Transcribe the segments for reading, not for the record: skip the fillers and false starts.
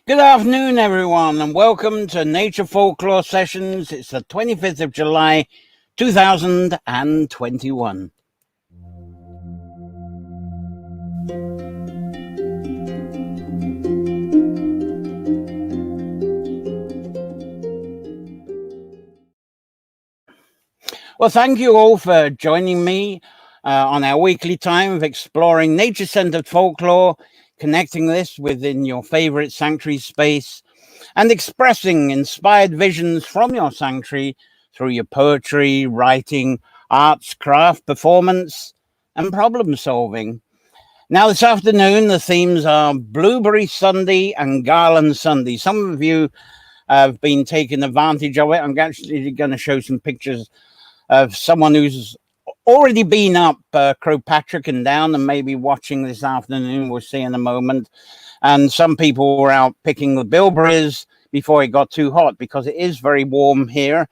Good afternoon, everyone, and welcome to Nature Folklore Sessions. It's the 25th of July, 2021. Well, thank you all for joining me on our weekly time of exploring nature-centered folklore, connecting this within your favorite sanctuary space, and expressing inspired visions from your sanctuary through your poetry, writing, arts, craft, performance, and problem solving. Now, this afternoon, the themes are Bilberry Sunday and Garland Sunday. Some of you have been taking advantage of it. I'm actually going to show some pictures of someone who's already been up Croagh Patrick and down and maybe watching this afternoon. We'll see in a moment. And some people were out picking the bilberries before it got too hot, because it is very warm here.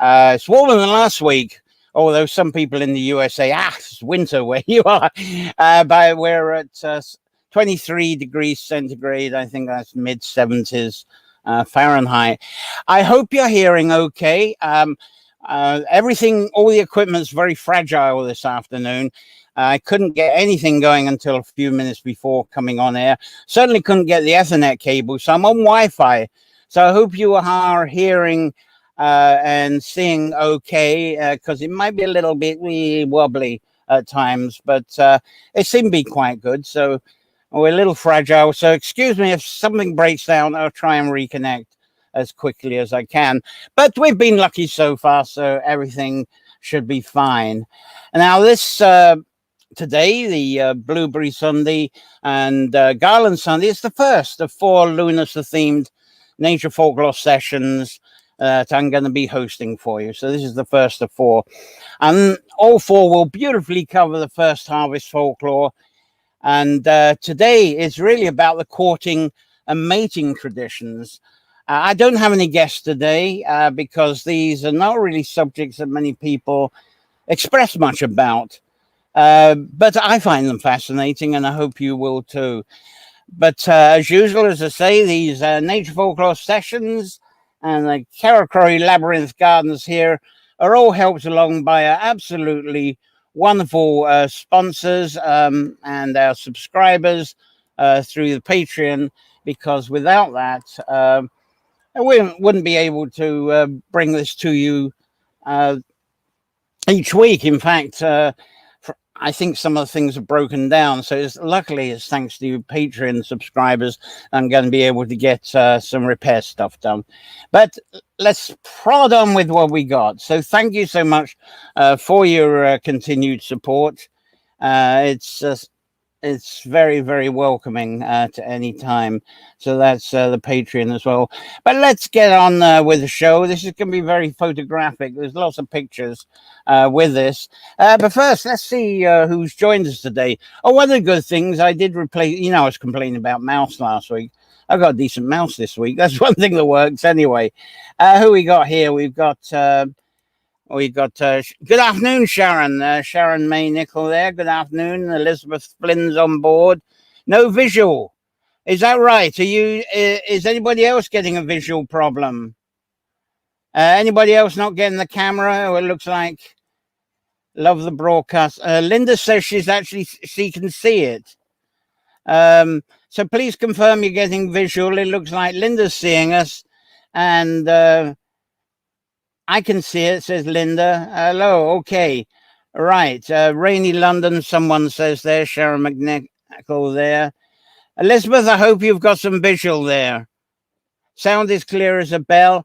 It's warmer than last week, although some people in the US say, it's winter where you are. But we're at 23 degrees centigrade. I think that's mid-70s Fahrenheit. I hope you're hearing okay. Everything, all the equipment's very fragile this afternoon. I couldn't get anything going until a few minutes before coming on air. Certainly couldn't get the Ethernet cable, so I'm on Wi-Fi. So I hope you are hearing and seeing okay, because it might be a little bit wobbly at times, but it seemed to be quite good. So we're a little fragile. So excuse me if something breaks down. I'll try and reconnect as quickly as I can. But we've been lucky so far, so everything should be fine. Now this today, the Bilberry Sunday and Garland Sunday, is the first of 4 Lunasadh themed nature folklore sessions that I'm going to be hosting for you. So this is the first of 4. And all 4 will beautifully cover the first harvest folklore. And today is really about the courting and mating traditions. I don't have any guests today because these are not really subjects that many people express much about. But I find them fascinating, and I hope you will too. But as usual, as I say, these nature folklore sessions and the Carracroy Labyrinth Gardens here are all helped along by our absolutely wonderful sponsors and our subscribers through the Patreon, because without that, we wouldn't be able to bring this to you each week. In fact, I think some of the things are broken down. So luckily, it's thanks to you Patreon subscribers, I'm going to be able to get some repair stuff done. But let's prod on with what we got. So thank you so much for your continued support. It's very, very welcoming to any time. So that's the Patreon as well. But let's get on with the show. This is going to be very photographic. There's lots of pictures with this. But first, let's see who's joined us today. Oh, one of the good things, I did replace, I was complaining about mouse last week. I got a decent mouse this week. That's one thing that works anyway. Who we got here? We've got... good afternoon, Sharon. Sharon May Nickel there. Good afternoon. Elizabeth Flynn's on board. No visual. Is that right? Is anybody else getting a visual problem? Anybody else not getting the camera? It looks like love the broadcast. Linda says she can see it. So please confirm you're getting visual. It looks like Linda's seeing us, and I can see it, says Linda. Hello, okay. Right. Rainy London, someone says there. Sharon McNichol there. Elizabeth, I hope you've got some visual there. Sound is clear as a bell.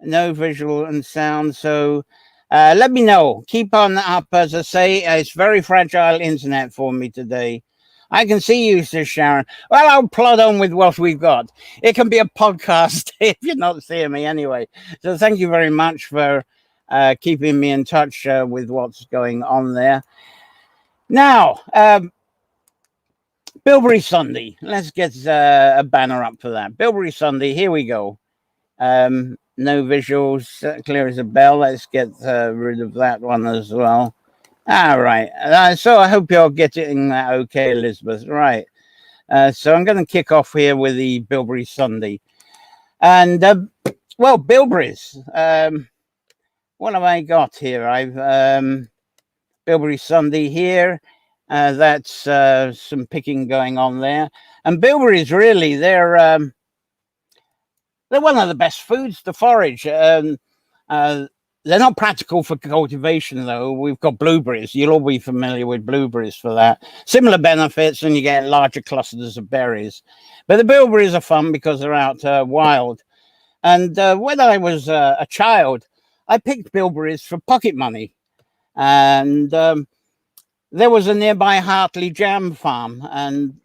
No visual and sound. So let me know. Keep on up, as I say. It's very fragile internet for me today. I can see you, says Sharon. Well, I'll plod on with what we've got. It can be a podcast if you're not seeing me anyway. So thank you very much for keeping me in touch with what's going on there. Now, Bilberry Sunday. Let's get a banner up for that. Bilberry Sunday, here we go. No visuals, clear as a bell. Let's get rid of that one as well. All right. So I hope you're getting that okay, Elizabeth. Right. So I'm going to kick off here with the Bilberry Sunday. And, well, bilberries. What have I got here? I've Bilberry Sunday here. That's some picking going on there. And bilberries, really, they're one of the best foods to forage. They're not practical for cultivation, though. We've got blueberries. You'll all be familiar with blueberries for that. Similar benefits, and you get larger clusters of berries. But the bilberries are fun because they're out wild. And when I was a child, I picked bilberries for pocket money. And there was a nearby Hartley jam farm, and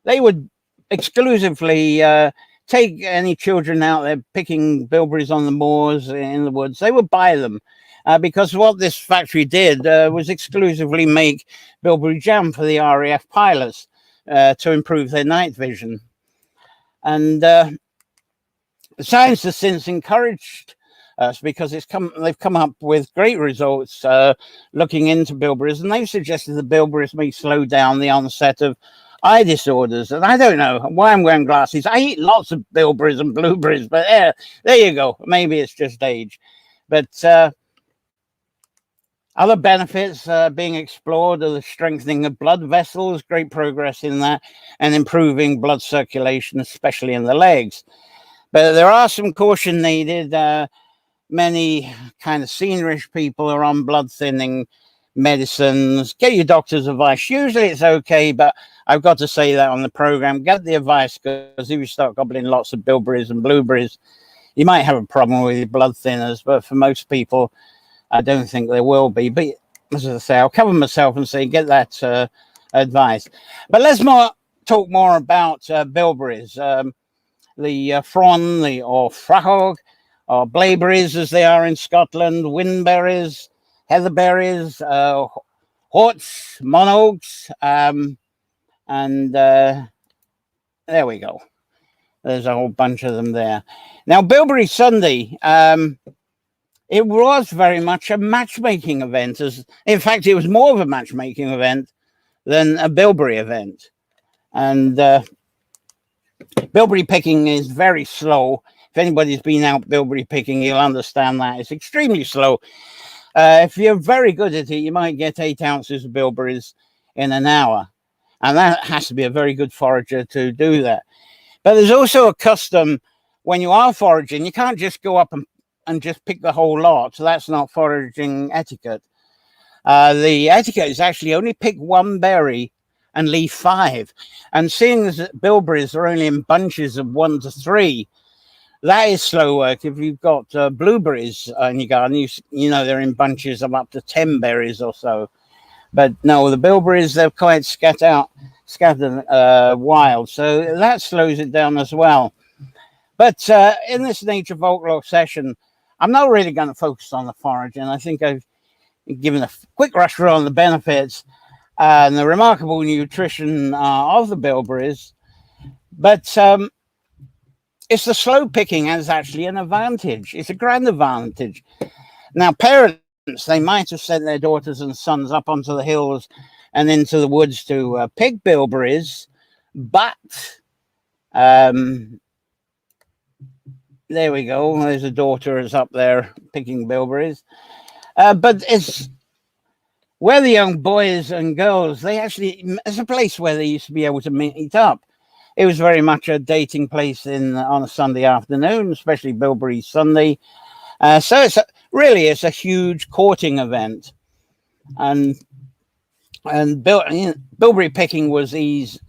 they would exclusively take any children out there picking bilberries on the moors in the woods. They would buy them because what this factory did was exclusively make bilberry jam for the RAF pilots to improve their night vision. And science has since encouraged us because they've come up with great results looking into bilberries, and they've suggested the bilberries may slow down the onset of eye disorders. And I don't know why I'm wearing glasses. I eat lots of bilberries and blueberries, but there you go. Maybe it's just age. But other benefits being explored are the strengthening of blood vessels, great progress in that, and improving blood circulation, especially in the legs. But there are some caution needed. Many kind of seniorish people are on blood thinning medicines. Get your doctor's advice. Usually it's okay, but I've got to say that on the program. Get the advice, because if you start gobbling lots of bilberries and blueberries, you might have a problem with your blood thinners. But for most people, I don't think there will be. But as I say, I'll cover myself and say get that advice. But let's talk more about bilberries. The Fron, or Frahog, or blaeberries as they are in Scotland, windberries, heatherberries, horts, monoaks, and there we go. There's a whole bunch of them there. Now, Bilberry Sunday, it was very much a matchmaking event. In fact, it was more of a matchmaking event than a bilberry event. And bilberry picking is very slow. If anybody's been out bilberry picking, you'll understand that. It's extremely slow. If you're very good at it, you might get 8 ounces of bilberries in an hour. And that has to be a very good forager to do that. But there's also a custom when you are foraging, you can't just go up and just pick the whole lot. So that's not foraging etiquette. The etiquette is actually only pick 1 berry and leave 5. And seeing that bilberries are only in bunches of 1 to 3, that is slow work. If you've got blueberries in your garden, you know they're in bunches of up to 10 berries or so. But no, the bilberries, they're quite scattered wild. So that slows it down as well. But in this Nature Folklore session, I'm not really going to focus on the foraging. I think I've given a quick rush through on the benefits and the remarkable nutrition of the bilberries. But it's the slow picking as actually an advantage. It's a grand advantage. Now, parents, they might have sent their daughters and sons up onto the hills and into the woods to pick bilberries, but there we go. There's a daughter is up there picking bilberries. But it's where the young boys and girls, it's a place where they used to be able to meet up. It was very much a dating place on a Sunday afternoon, especially Bilberry Sunday. So it's a huge courting event. And bilberry picking was eased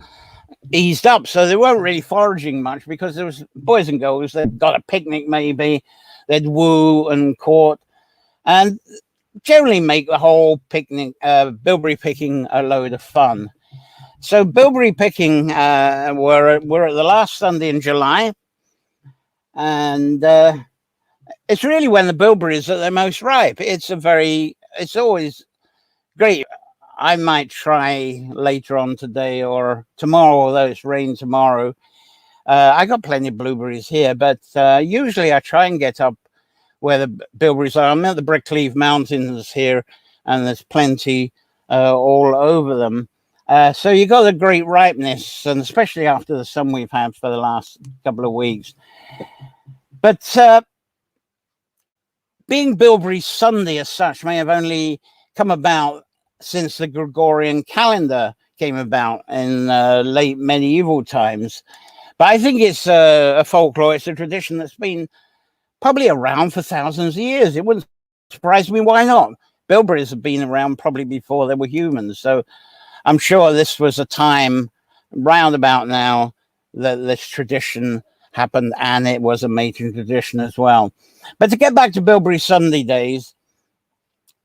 up, so they weren't really foraging much because there was boys and girls. They'd got a picnic maybe, they'd woo and court, and generally make the whole picnic, bilberry picking, a load of fun. So bilberry picking, we're at the last Sunday in July, and it's really when the bilberries are the most ripe. It's always great. I might try later on today or tomorrow, although it's rain tomorrow. I got plenty of blueberries here, but usually I try and get up where the bilberries are. I'm at the Brickleaf Mountains here, and there's plenty all over them. So you got a great ripeness, and especially after the sun we've had for the last couple of weeks. But being Bilberry Sunday as such may have only come about since the Gregorian calendar came about in late medieval times. But I think it's a folklore, it's a tradition that's been probably around for thousands of years. It wouldn't surprise me. Why not? Bilberries have been around probably before there were humans. So I'm sure this was a time roundabout now that this tradition happened, and it was a mating tradition as well. But to get back to Bilberry Sunday days,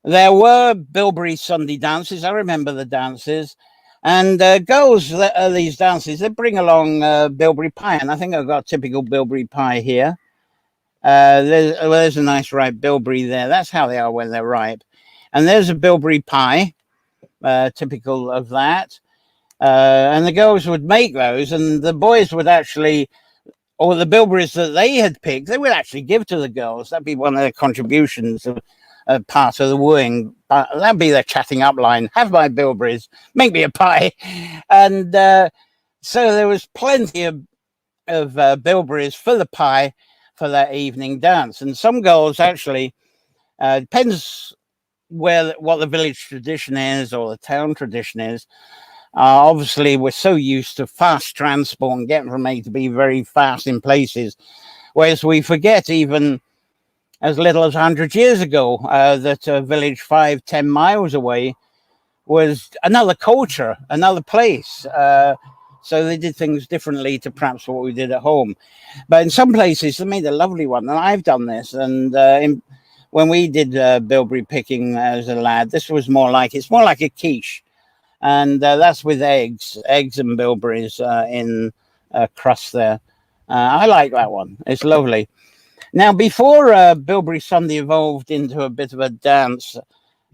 there were Bilberry Sunday dances. I remember the dances. And girls that are these dances, they bring along bilberry pie. And I think I've got a typical bilberry pie here. There's a nice ripe bilberry there. That's how they are when they're ripe. And there's a bilberry pie, typical of that. And the girls would make those, and the boys would actually, or the bilberries that they had picked, they would actually give to the girls. That'd be one of their contributions, part of the wooing. That'd be their chatting up line. Have my bilberries, make me a pie. And so there was plenty of bilberries for the pie for that evening dance. And some girls actually, depends what the village tradition is or the town tradition is. Obviously, we're so used to fast transport and getting from A to B very fast in places, whereas we forget even as little as 100 years ago that a village 5-10 miles away was another culture, another place. So they did things differently to perhaps what we did at home. But in some places, they made a lovely one. And I've done this. And when we did bilberry picking as a lad, it's more like a quiche. And that's with eggs and bilberries in crust there. I like that one. It's lovely. Now, before Bilberry Sunday evolved into a bit of a dance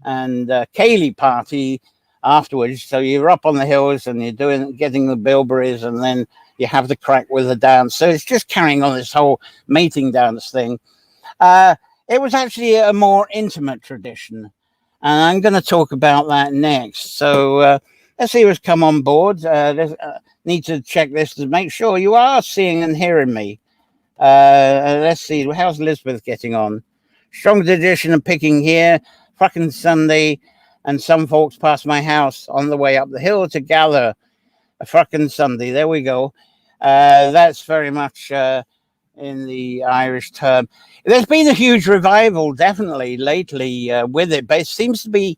and ceilidh party afterwards, so you're up on the hills and you're getting the bilberries, and then you have the crack with the dance. So it's just carrying on this whole mating dance thing. It was actually a more intimate tradition, and I'm going to talk about that next. So let's see who's come on board. Need to check this to make sure you are seeing and hearing me. Let's see, how's Elizabeth getting on? Strong tradition of picking here, fucking Sunday, and some folks pass my house on the way up the hill to gather. A fucking Sunday, there we go. That's very much in the Irish term. There's been a huge revival, definitely, lately with it, but it seems to be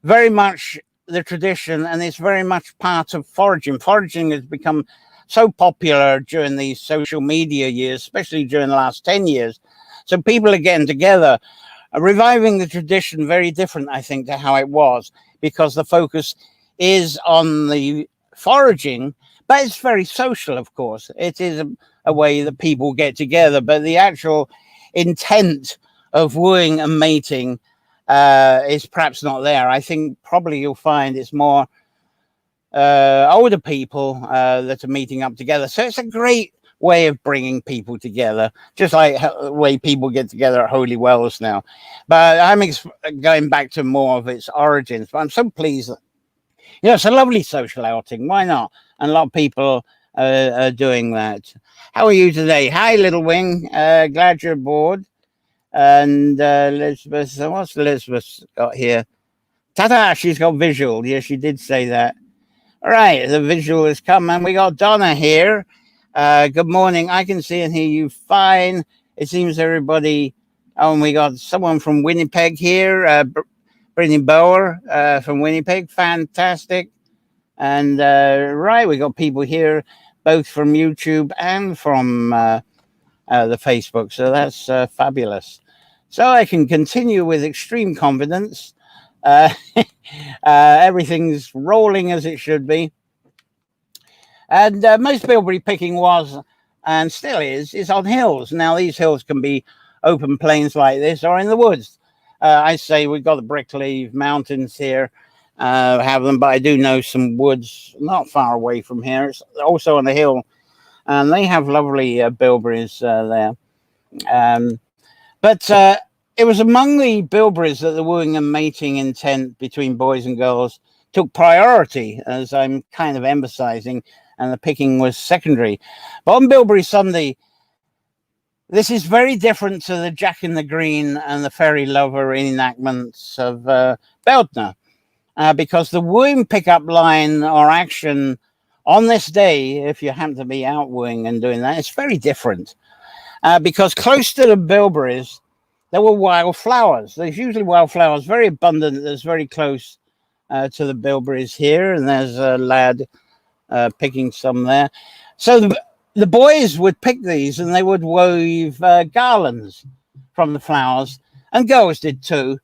very much the tradition, and it's very much part of foraging. Foraging has become so popular during these social media years, especially during the last 10 years. So people are getting together, reviving the tradition, very different, I think, to how it was, because the focus is on the foraging, but it's very social, of course. It is a way that people get together, but the actual intent of wooing and mating is perhaps not there. I think probably you'll find it's more older people that are meeting up together. So it's a great way of bringing people together, just like the way people get together at Holy Wells now. But I'm going back to more of its origins. But I'm so pleased that, it's a lovely social outing. Why not? And a lot of people are doing that. How are you today? Hi, Little Wing. Glad you're aboard. And Elizabeth, what's Elizabeth got here? Ta-ta, she's got visual. Yes, she did say that. All right, the visual has come, and we got Donna here. Good morning. I can see and hear you fine. It seems everybody... Oh, and we got someone from Winnipeg here, Brittany Bauer from Winnipeg. Fantastic. And right, we got people here, both from YouTube and from the Facebook. So that's fabulous. So I can continue with extreme confidence. Everything's rolling as it should be. And most bilberry picking was, and still is on hills. Now, these hills can be open plains like this or in the woods. I say we've got the Brickleaf Mountains here, have them, but I do know some woods not far away from here. It's also on the hill, and they have lovely bilberries there. But it was among the bilberries that the wooing and mating intent between boys and girls took priority, as I'm kind of emphasizing, and the picking was secondary. But on Bilberry Sunday, this is very different to the Jack in the Green and the Fairy Lover reenactments of Beltner, because the wooing pickup line or action on this day, if you happen to be out wooing and doing that, it's very different. Because close to the bilberries, there were wildflowers. There's usually wildflowers, very abundant. There's very close to the bilberries here, and there's a lad picking some there. So the boys would pick these, and they would weave garlands from the flowers, and girls did too.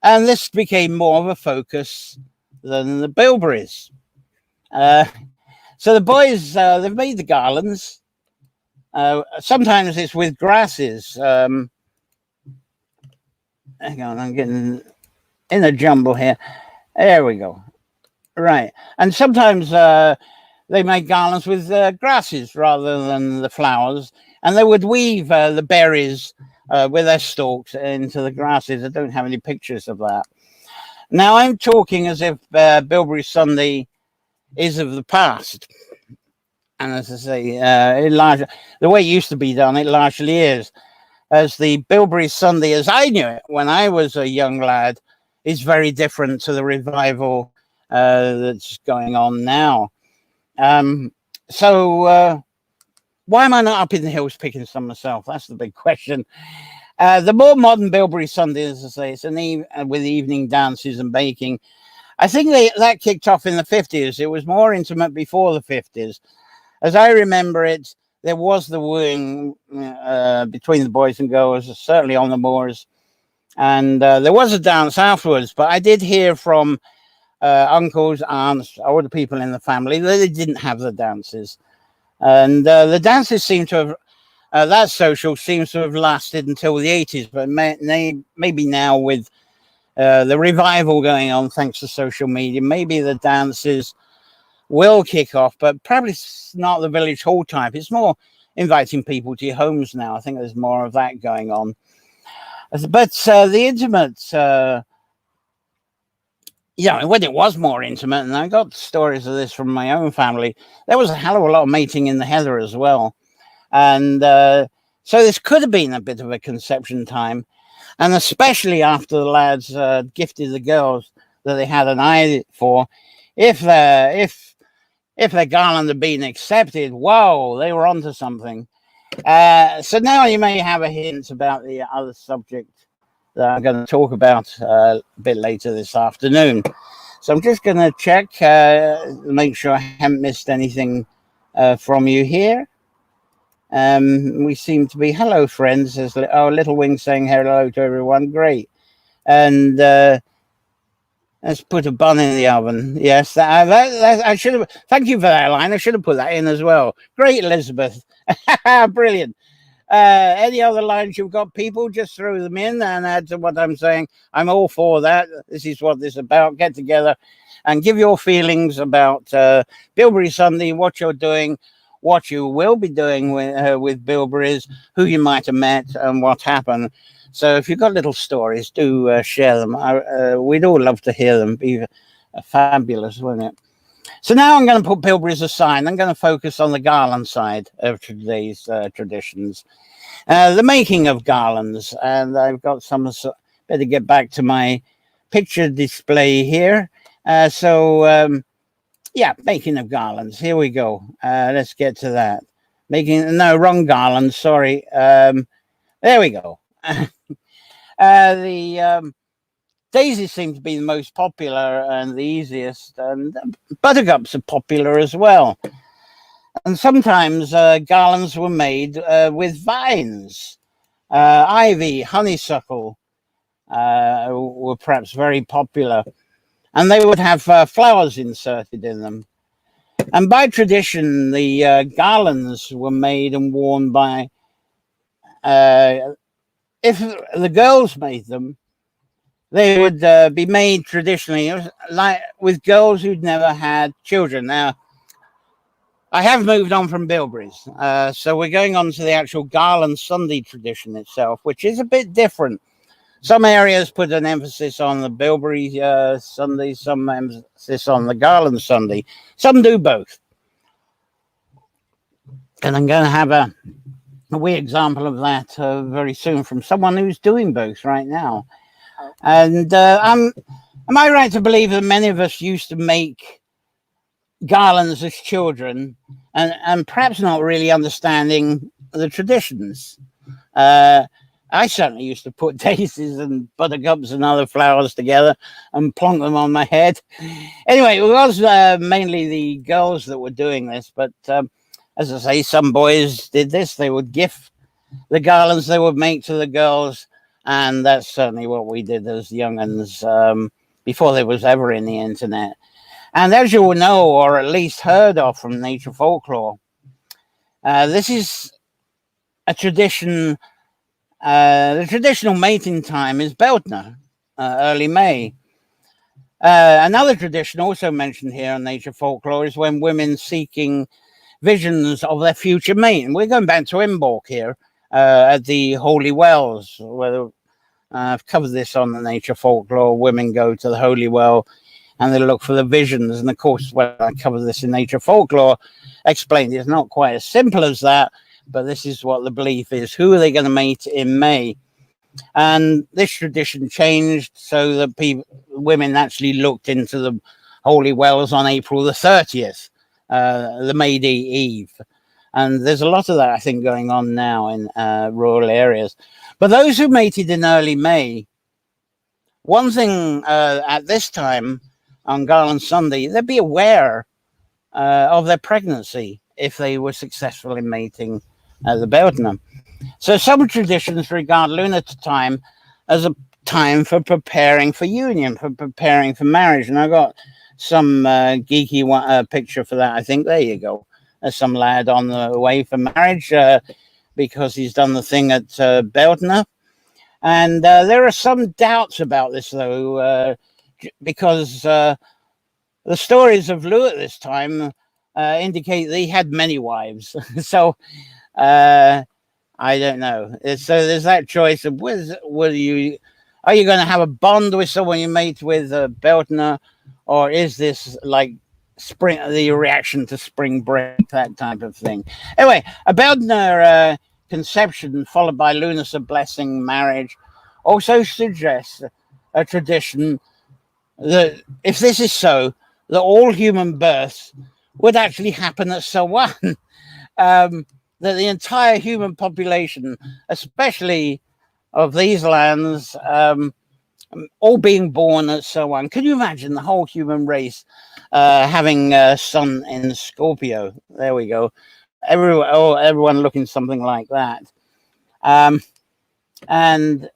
And this became more of a focus than the bilberries. So the boys, they've made the garlands. Sometimes it's with grasses. Hang on, I'm getting in a jumble here. There we go. Right. And sometimes they make garlands with grasses rather than the flowers. And they would weave the berries with their stalks into the grasses. I don't have any pictures of that. Now, I'm talking as if Bilberry Sunday is of the past. And as I say, the way it used to be done, it largely is. As the Bilberry Sunday, as I knew it when I was a young lad, is very different to the revival that's going on now. So why am I not up in the hills picking some myself? That's the big question. The more modern Bilberry Sunday, as I say, it's with evening dances and baking. I think that kicked off in the 50s. It was more intimate before the 50s. As I remember it, there was the wooing between the boys and girls, certainly on the moors. And there was a dance afterwards, but I did hear from uncles, aunts, older people in the family that they didn't have the dances. And the dances seem to have, that social seems to have lasted until the 80s, but maybe now with the revival going on, thanks to social media, maybe the dances will kick off, but probably not the village hall type. It's more inviting people to your homes now. I think there's more of that going on. But the intimate, when it was more intimate, and I got stories of this from my own family, there was a hell of a lot of mating in the heather as well. And so this could have been a bit of a conception time. And especially after the lads gifted the girls that they had an eye for, if their garland had been accepted, whoa, they were onto something. So now you may have a hint about the other subject that I'm going to talk about a bit later this afternoon. So I'm just going to check, make sure I haven't missed anything from you here. We seem to be, hello friends, there's Little Wing saying hello to everyone, great. And let's put a bun in the oven. Yes, that I should have. Thank you for that line. I should have put that in as well. Great, Elizabeth. Brilliant. Any other lines you've got, people, just throw them in and add to what I'm saying. I'm all for that. This is what this is about. Get together and give your feelings about Bilberry Sunday, what you're doing, what you will be doing with Bilberries, who you might have met, and what happened. So if you've got little stories, do share them. We'd all love to hear them. Be fabulous, wouldn't it? So now I'm going to put Bilberries aside. I'm going to focus on the Garland side of today's traditions. The making of garlands. And I've got some, better get back to my picture display here. Making of garlands. Here we go. Let's get to that. Wrong garland, sorry. There we go. The daisies seem to be the most popular and the easiest, and buttercups are popular as well. And sometimes garlands were made with vines. Ivy, honeysuckle were perhaps very popular, and they would have flowers inserted in them. And by tradition, the garlands were made and worn by if the girls made them, they would be made traditionally like with girls who'd never had children. Now, I have moved on from bilberries, so we're going on to the actual Garland Sunday tradition itself, which is a bit different. Some areas put an emphasis on the Bilberry Sunday, some emphasis on the Garland Sunday. Some do both. And I'm going to have a wee example of that very soon from someone who's doing both right now. And am I right to believe that many of us used to make garlands as children and perhaps not really understanding the traditions? I certainly used to put daisies and buttercups and other flowers together and plonk them on my head. Anyway, it was mainly the girls that were doing this, but as I say, some boys did this. They would gift the garlands they would make to the girls, and that's certainly what we did as young'uns before there was ever any internet. And as you will know, or at least heard of from Nature Folklore, this is a tradition. The traditional mating time is Beltner, early May. Another tradition also mentioned here in Nature Folklore is when women seeking visions of their future mate. And we're going back to Imbolc here at the Holy Wells, where I've covered this on the Nature Folklore. Women go to the Holy Well and they look for the visions. And of course, when I cover this in Nature Folklore, I explained it's not quite as simple as that, but this is what the belief is. Who are they going to mate in May? And this tradition changed so that women actually looked into the Holy Wells on April the 30th, the May Day Eve. And there's a lot of that, I think, going on now in rural areas. But those who mated in early May, one thing at this time on Garland Sunday, they'd be aware of their pregnancy if they were successful in mating the Beltner. So some traditions regard Lunasadh time as a time for preparing for union, for preparing for marriage. And I got some geeky picture for that. I think there you go. There's some lad on the way for marriage because he's done the thing at Beltner. And there are some doubts about this, though, because the stories of Lou at this time indicate that he had many wives. So I don't know. So there's that choice of are you going to have a bond with someone you mate with Beltner, or is this like the reaction to spring break, that type of thing? Anyway, a Beltner conception followed by Lunasadh blessing marriage also suggests a tradition that if this is so, that all human births would actually happen at Sawan. That the entire human population, especially of these lands, all being born at Sawan. Can you imagine the whole human race having a sun in Scorpio? There we go. Everyone looking something like that. And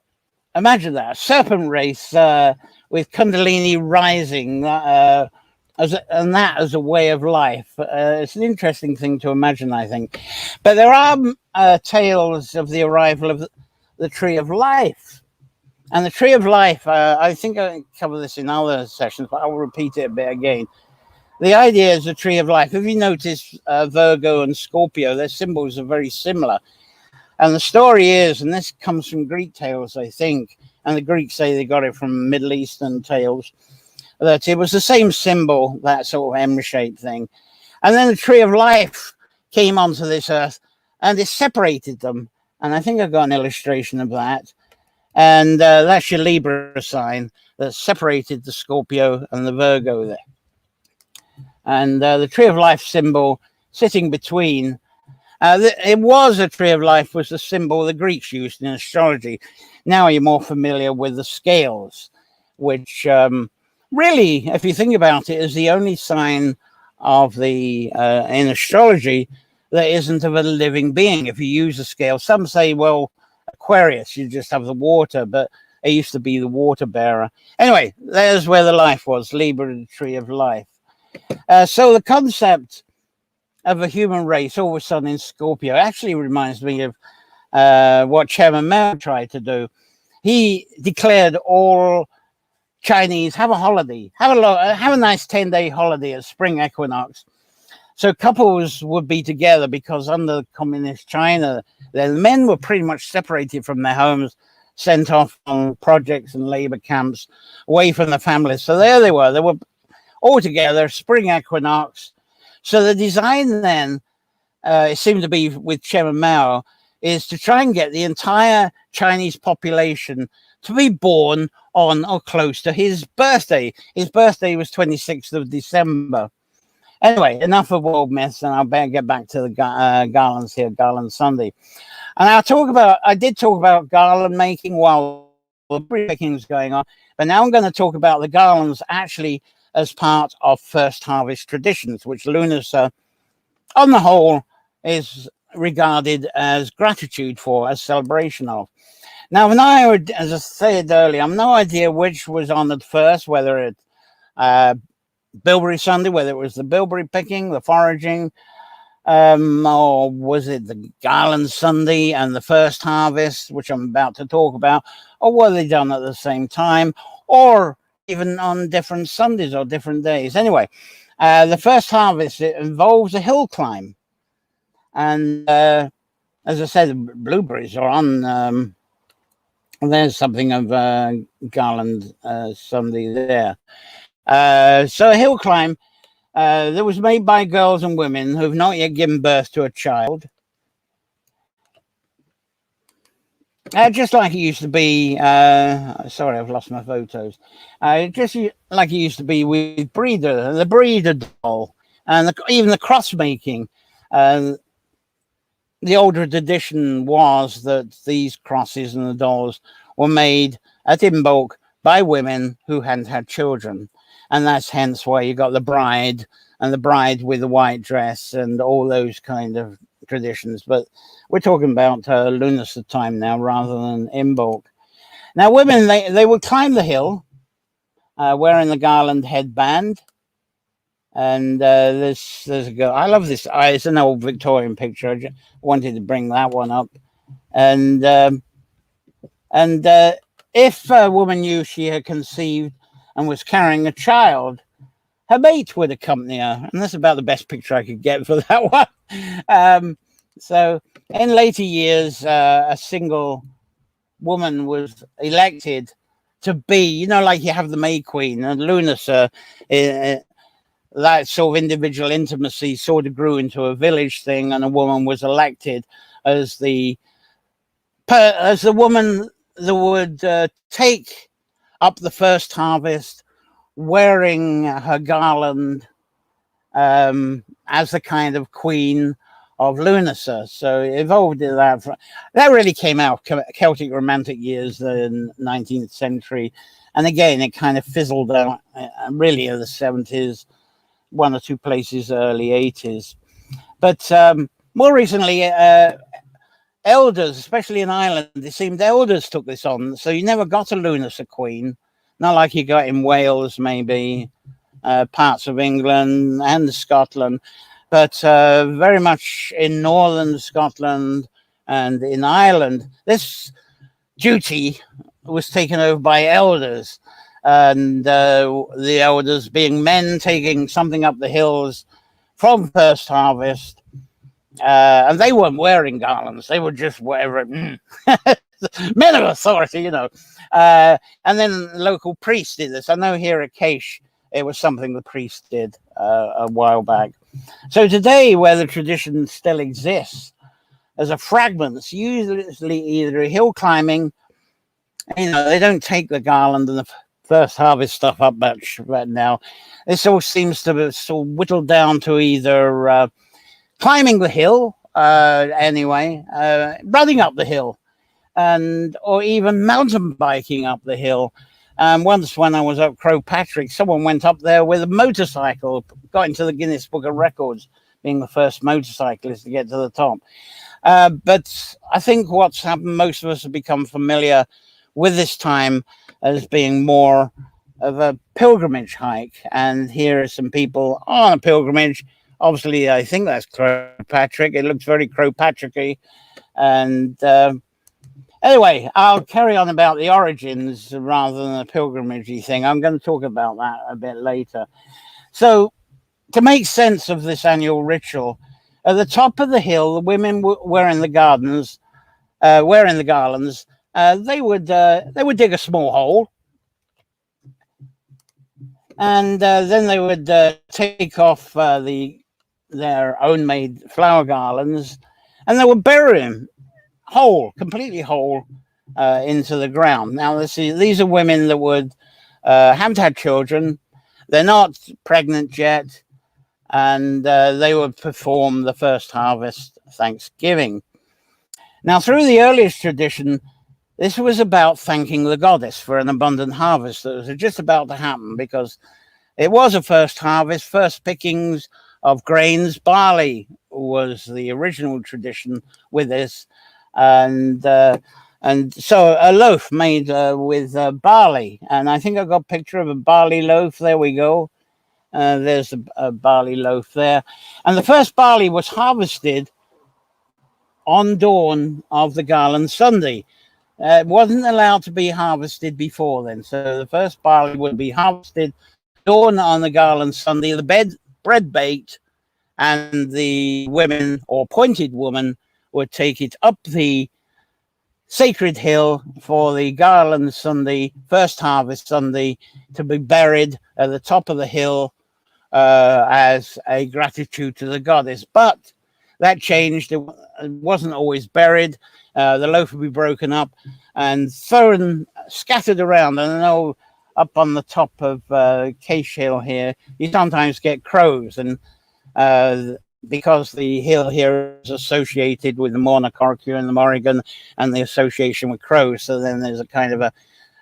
imagine that, a serpent race with Kundalini rising, as a way of life. It's an interesting thing to imagine, I think. But there are tales of the arrival of the Tree of Life. And the Tree of Life, I think I covered this in other sessions, but I'll repeat it a bit again. The idea is the Tree of Life. If you notice Virgo and Scorpio, their symbols are very similar. And the story is, and this comes from Greek tales, I think, and the Greeks say they got it from Middle Eastern tales, that it was the same symbol, that sort of M-shaped thing. And then the Tree of Life came onto this earth and it separated them. And I think I've got an illustration of that. And that's your Libra sign that separated the Scorpio and the Virgo there. And the Tree of Life symbol sitting between, it was a Tree of Life, was the symbol the Greeks used in astrology. Now you're more familiar with the scales, which really, if you think about it, is the only sign of the in astrology that isn't of a living being. If you use a scale, some say, well, Aquarius, you just have the water, but it used to be the water bearer. Anyway, there's where the life was, Libra, the Tree of Life. So the concept of a human race all of a sudden in Scorpio actually reminds me of what Chairman Mao tried to do. He declared all Chinese have a holiday, have a nice 10-day holiday at spring equinox. So couples would be together because under communist China, the men were pretty much separated from their homes sent off on projects and labor camps away from the families. So there they were all together, spring equinox. So the design then, it seemed to be with Chairman Mao, is to try and get the entire Chinese population to be born on or close to his birthday. His birthday was 26th of December. Anyway, enough of world myths, and I'll better get back to the garlands here, Garland Sunday. And I did talk about garland making while the Bilberry picking was going on, but now I'm going to talk about the garlands actually as part of first harvest traditions, which Lunasadh, on the whole, is regarded as gratitude for, as celebration of. Now, as I said earlier, I've no idea which was honoured first, whether it Bilberry Sunday, whether it was the Bilberry picking, the foraging, or was it the Garland Sunday and the first harvest, which I'm about to talk about, or were they done at the same time, or even on different Sundays or different days? Anyway, the first harvest, it involves a hill climb. And as I said, blueberries are on, there's something of Garland Sunday there. So a hill climb that was made by girls and women who've not yet given birth to a child. Just like it used to be, sorry, I've lost my photos. Just like it used to be with the breeder doll, and even the cross making. The older tradition was that these crosses and the dolls were made at Imbolc by women who hadn't had children. And that's hence why you got the bride and the bride with the white dress and all those kind of traditions. But we're talking about Lunasadh time now rather than Imbolc. Now, women, they would climb the hill wearing the garland headband. And there's a girl. I love this. It's an old Victorian picture. I just wanted to bring that one up. And if a woman knew she had conceived and was carrying a child, her mate would accompany her. And that's about the best picture I could get for that one. So in later years, a single woman was elected to be, like you have the May Queen and Lunasadh. That sort of individual intimacy sort of grew into a village thing, and a woman was elected as the woman that would take up the first harvest, wearing her garland as the kind of queen of Lunasadh. So it evolved in that. That really came out of Celtic Romantic years in the 19th century. And again, it kind of fizzled out really in the 70s. One or two places early 80s, but more recently elders, especially in Ireland, it seemed elders took this on, so you never got a Lunasadh queen, not like you got in Wales, maybe parts of England and Scotland, but very much in northern Scotland and in Ireland this duty was taken over by elders. And the elders being men taking something up the hills from first harvest, and they weren't wearing garlands, they were just whatever men of authority, and then the local priest did this. I know here at Caish it was something the priest did a while back. So today, where the tradition still exists as a fragment, it's usually either hill climbing. They don't take the garland and the first harvest stuff up much right now. This all seems to be sort of whittled down to either climbing the hill, running up the hill, or even mountain biking up the hill. Once when I was up Crowpatrick, someone went up there with a motorcycle, got into the Guinness Book of Records, being the first motorcyclist to get to the top. But I think what's happened, most of us have become familiar with this time as being more of a pilgrimage hike. And here are some people on a pilgrimage. Obviously, I think that's Crowpatrick. It looks very Crowpatricky. And anyway, I'll carry on about the origins rather than a pilgrimagey thing. I'm going to talk about that a bit later. So to make sense of this annual ritual, at the top of the hill, the women wearing the garlands they would dig a small hole, and then they would take off their own made flower garlands, and they would bury them whole, completely whole, into the ground. Now, these are women that would haven't had children, they're not pregnant yet, and they would perform the first harvest Thanksgiving. Now, through the earliest tradition, this was about thanking the goddess for an abundant harvest that was just about to happen, because it was a first harvest, first pickings of grains. Barley was the original tradition with this, and so a loaf made with barley. And I think I got a picture of a barley loaf. There we go. There's a barley loaf there. And the first barley was harvested on dawn of the Garland Sunday. It wasn't allowed to be harvested before then. So the first barley would be harvested dawn on the Garland Sunday, the bread baked, and the women or appointed woman would take it up the sacred hill for the Garland Sunday, first harvest Sunday, to be buried at the top of the hill as a gratitude to the goddess. But that changed. It wasn't always buried. The loaf would be broken up and thrown, scattered around. And I know up on the top of Cache Hill here, you sometimes get crows, and because the hill here is associated with the Monacorcu and the Morrigan and the association with crows, so then there's a kind of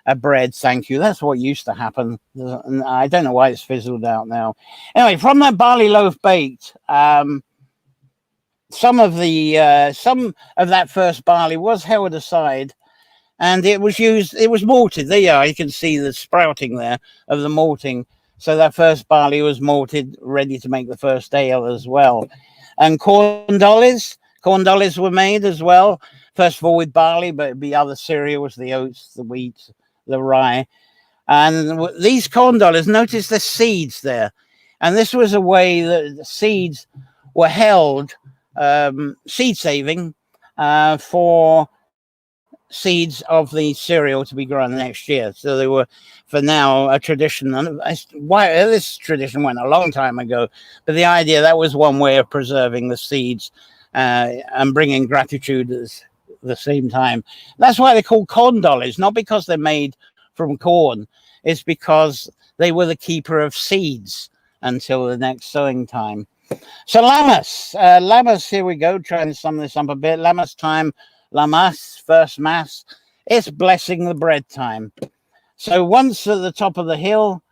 a bread thank you. That's what used to happen. And I don't know why it's fizzled out now. Anyway, from that barley loaf baked, some of that first barley was held aside, and it was used. It was malted. There you are. You can see the sprouting there of the malting. So that first barley was malted, ready to make the first ale as well. And corn dollies were made as well. First of all with barley, but it'd be other cereals, the oats, the wheat, the rye. And these corn dollies, notice the seeds there. And this was a way that the seeds were held, seed saving, for seeds of the cereal to be grown the next year. So they were, for now, a tradition. And this tradition went a long time ago, but the idea, that was one way of preserving the seeds and bringing gratitude at the same time. That's why they're called corn dollies, not because they're made from corn. It's because they were the keeper of seeds until the next sowing time. So Lammas, here we go, trying to sum this up a bit. Lammas time, Lammas, first mass, it's blessing the bread time. So once at the top of the hill,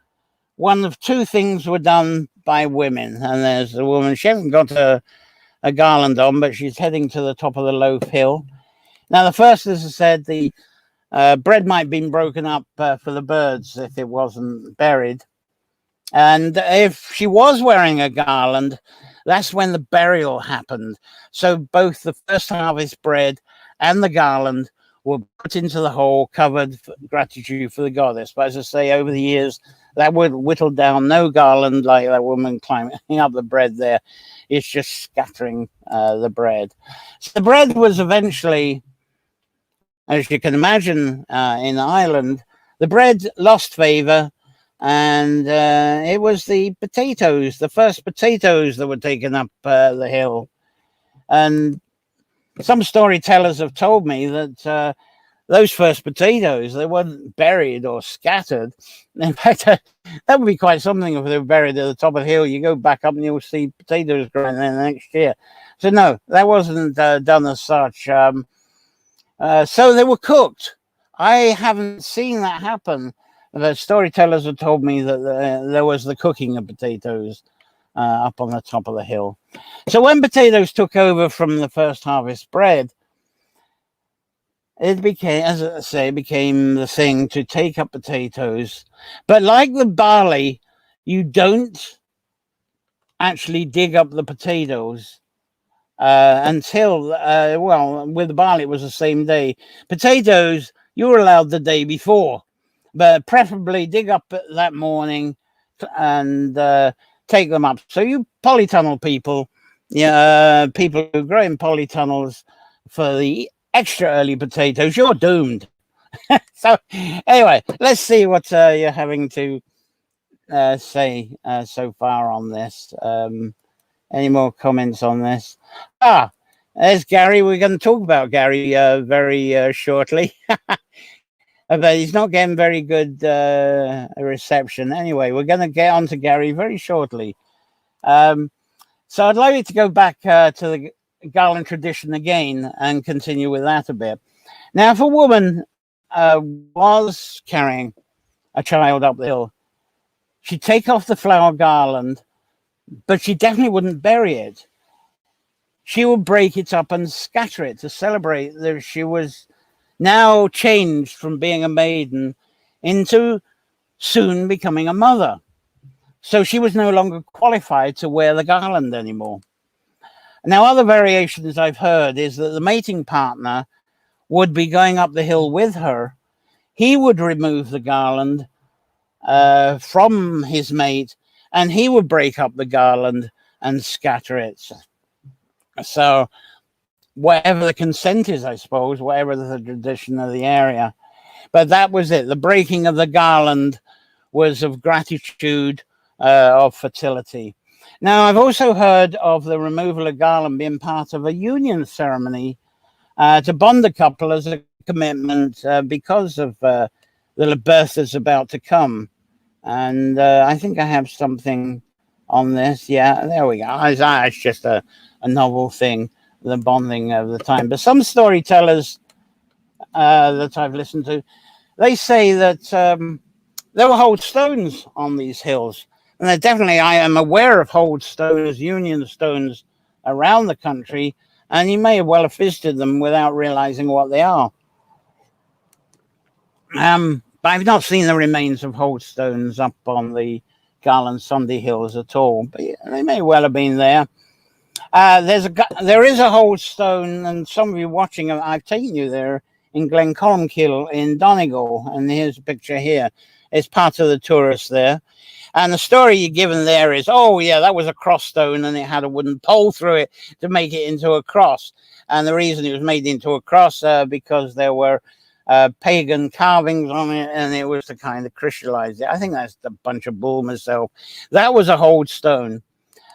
one of two things were done by women. And there's a woman, she hasn't got a garland on, but she's heading to the top of the loaf hill. Now, the first, as I said, the bread might have been broken up for the birds if it wasn't buried. And if she was wearing a garland, that's when the burial happened. So both the first harvest bread and the garland were put into the hole, covered, for gratitude for the goddess. But as I say, over the years, that would whittle down. No garland like that woman climbing up the bread there. It's just scattering the bread. So the bread was eventually, as you can imagine, in Ireland, the bread lost favor, and it was the potatoes, the first potatoes that were taken up the hill. And some storytellers have told me that those first potatoes, they weren't buried or scattered. In fact, that would be quite something if they were buried at the top of the hill. You go back up and you'll see potatoes growing there the next year. So no, that wasn't done as such. So they were cooked. I haven't seen that happen. The storytellers have told me that there was the cooking of potatoes up on the top of the hill. So when potatoes took over from the first harvest bread, it became, as I say, became the thing to take up potatoes. But like the barley, you don't actually dig up the potatoes until, well, with the barley, it was the same day. Potatoes, you were allowed the day before, but preferably dig up that morning and take them up. So you polytunnel people, people who grow in polytunnels for the extra early potatoes, you're doomed. So anyway, let's see what you're having to say so far on this. Any more comments on this? There's Gary. We're going to talk about Gary very shortly. But he's not getting very good reception. Anyway, we're going to get on to Gary very shortly. So I'd like you to go back to the Garland tradition again and continue with that a bit. Now, if a woman was carrying a child up the hill, she'd take off the flower garland, but she definitely wouldn't bury it. She would break it up and scatter it to celebrate that she was now changed from being a maiden into soon becoming a mother. So she was no longer qualified to wear the garland anymore. Now, other variations I've heard is that the mating partner would be going up the hill with her. He would remove the garland from his mate, and he would break up the garland and scatter it. So whatever the consent is, I suppose, whatever the tradition of the area. But that was it. The breaking of the garland was of gratitude, of fertility. Now, I've also heard of the removal of garland being part of a union ceremony to bond a couple as a commitment because of the birth that's about to come. And I think I have something on this. Yeah, there we go. It's just a novel thing, the bonding of the time. But some storytellers that I've listened to, they say that there were hold stones on these hills. And definitely, I am aware of hold stones, union stones around the country, and you may well have visited them without realizing what they are. But I've not seen the remains of hold stones up on the Garland Sunday hills at all, but they may well have been there. There is a hold stone, and some of you watching, I've taken you there in Glen Columkill in Donegal, and here's a picture here. It's part of the tourist there. And the story you're given there is, oh, yeah, that was a cross stone and it had a wooden pole through it to make it into a cross. And the reason it was made into a cross because there were pagan carvings on it, and it was to kind of crystallize it. I think that's a bunch of bull myself. That was a hold stone.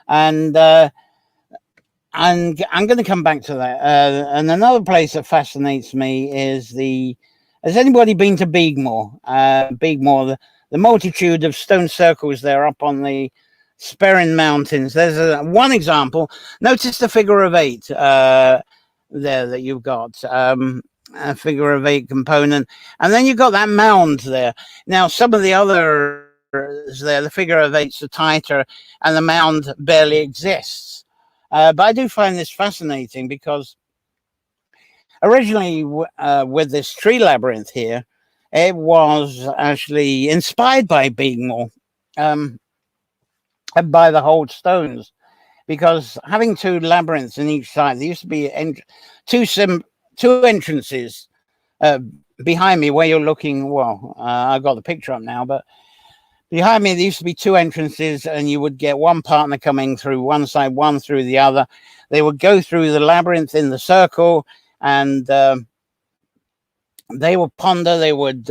And I'm going to come back to that. And another place that fascinates me is has anybody been to Beagmore? Beagmore, the multitude of stone circles there up on the Sperrin Mountains. There's one example. Notice the figure of 8 there that you've got, a figure of 8 component. And then you've got that mound there. Now, some of the others there, the figure of 8s are tighter and the mound barely exists. But I do find this fascinating because originally with this tree labyrinth here, it was actually inspired by Beagmore, by the hold stones, because having 2 labyrinths in each side, there used to be two entrances behind me where you're looking. Well, I've got the picture up now, but behind me there used to be 2 entrances, and you would get one partner coming through one side, one through the other. They would go through the labyrinth in the circle, and they would ponder, they would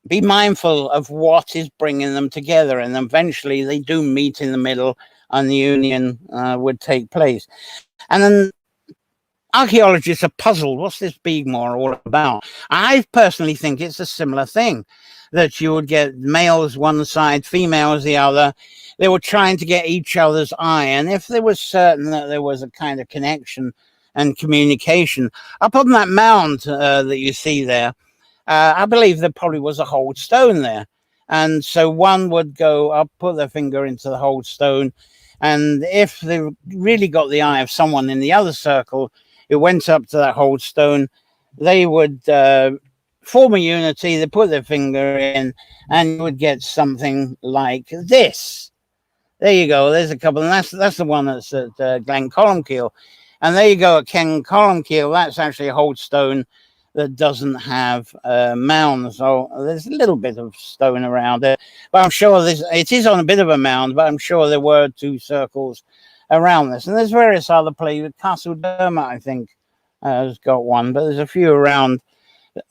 be mindful of what is bringing them together, and eventually they do meet in the middle and the union would take place. And then archaeologists are puzzled, what's this Beagmore all about? I personally think it's a similar thing, that you would get males one side, females the other. They were trying to get each other's eye, and if they were certain that there was a kind of connection and communication up on that mound that you see there, I believe there probably was a hold stone there, and so one would go up, put their finger into the hold stone, and if they really got the eye of someone in the other circle who went up to that hold stone, they would form a unity. They put their finger in, and you would get something like this. There you go. There's a couple, and that's the one that's at Glen Columkill. And there you go at Glen Columkill. That's actually a hold stone that doesn't have mounds. So there's a little bit of stone around it, but I'm sure it is on a bit of a mound, but I'm sure there were 2 circles around this. And there's various other places. Castle Dermot, I think, has got one, but there's a few around